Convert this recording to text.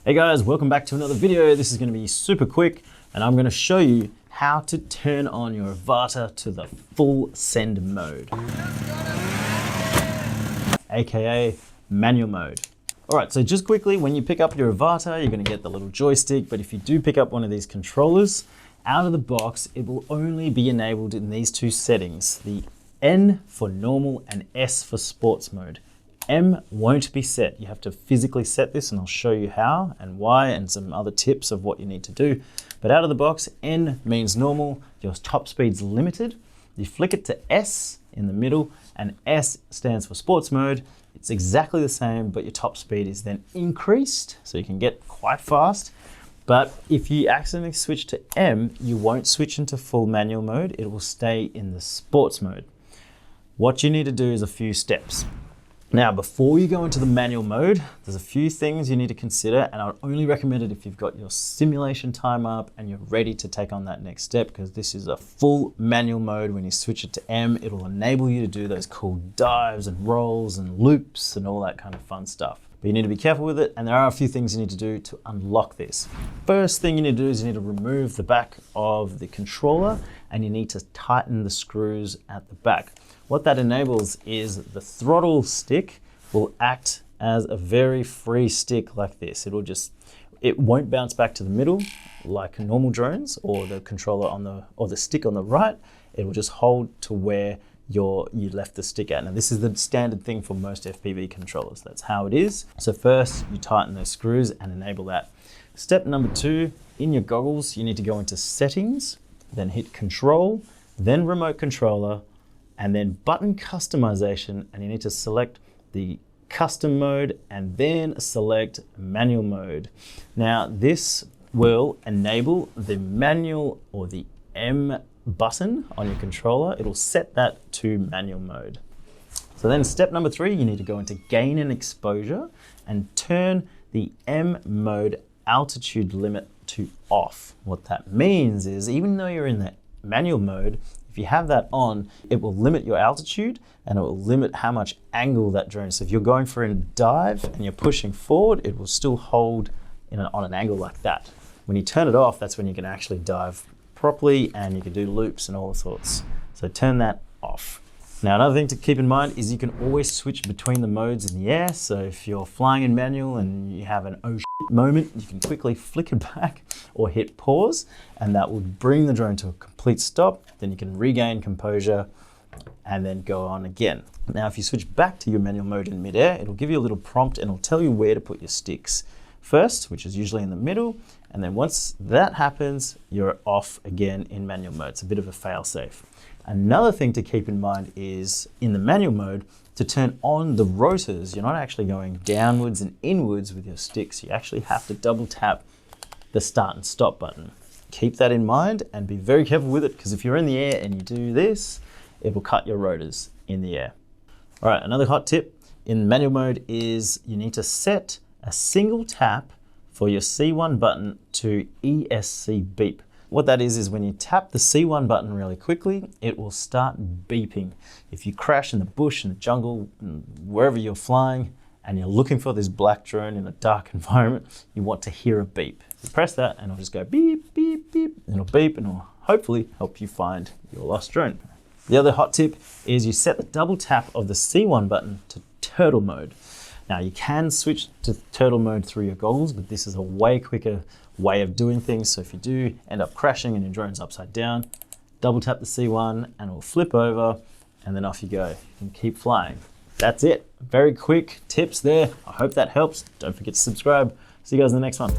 Hey guys, welcome back to another video. This is going to be super quick and I'm going to show you how to turn on your Avata to the full send mode, aka manual mode. All right, so just quickly, when you pick up your Avata, you're going to get the little joystick, but if you do pick up one of these controllers, out of the box, it will only be enabled in these two settings, the N for normal and S for sports mode. M won't be set. You have to physically set this and I'll show you how and why and some other tips of what you need to do. But out of the box, N means normal, your top speed's limited. You flick it to S in the middle and S stands for sports mode. It's exactly the same, but your top speed is then increased so you can get quite fast. But if you accidentally switch to M, you won't switch into full manual mode. It will stay in the sports mode. What you need to do is a few steps. Now, before you go into the manual mode, there's a few things you need to consider, and I would only recommend it if you've got your simulation time up and you're ready to take on that next step, because this is a full manual mode. When you switch it to M, it'll enable you to do those cool dives and rolls and loops and all that kind of fun stuff. But you need to be careful with it, and there are a few things you need to do to unlock this. First thing you need to do is you need to remove the back of the controller, and you need to tighten the screws at the back. What that enables is the throttle stick will act as a very free stick like this. It won't bounce back to the middle like normal drones or the controller or the stick on the right. It will just hold to where you left the stick at. Now this is the standard thing for most FPV controllers. That's how it is. So first you tighten those screws and enable that. Step number 2, in your goggles, you need to go into settings, then hit control, then remote controller, and then button customization, and you need to select the custom mode and then select manual mode. Now this will enable the manual or the M button on your controller. It'll set that to manual mode. So then step number 3, you need to go into gain and exposure and turn the M mode altitude limit to off. What that means is even though you're in the manual mode, if you have that on, it will limit your altitude and it will limit how much angle that drone. So if you're going for a dive and you're pushing forward, it will still hold on an angle like that. When you turn it off, that's when you can actually dive properly and you can do loops and all sorts. So turn that off. Now another thing to keep in mind is you can always switch between the modes in the air. So if you're flying in manual and you have an oh shit moment, you can quickly flick it back or hit pause, and that will bring the drone to a complete stop. Then you can regain composure and then go on again. Now if you switch back to your manual mode in midair, it'll give you a little prompt and it'll tell you where to put your sticks first, which is usually in the middle. And then once that happens, you're off again in manual mode. It's a bit of a fail safe. Another thing to keep in mind is in the manual mode, to turn on the rotors, you're not actually going downwards and inwards with your sticks. You actually have to double tap the start and stop button. Keep that in mind and be very careful with it, because if you're in the air and you do this, it will cut your rotors in the air. All right, another hot tip in manual mode is you need to set a single tap for your C1 button to ESC beep. What that is when you tap the C1 button really quickly, it will start beeping. If you crash in the bush, in the jungle, wherever you're flying, and you're looking for this black drone in a dark environment, you want to hear a beep. You press that and it'll just go beep, beep, beep, and it'll beep and it'll hopefully help you find your lost drone. The other hot tip is you set the double tap of the C1 button to turtle mode. Now you can switch to turtle mode through your goggles, but this is a way quicker way of doing things. So if you do end up crashing and your drone's upside down, double tap the C1 and it will flip over and then off you go. You can keep flying. That's it. Very quick tips there. I hope that helps. Don't forget to subscribe. See you guys in the next one.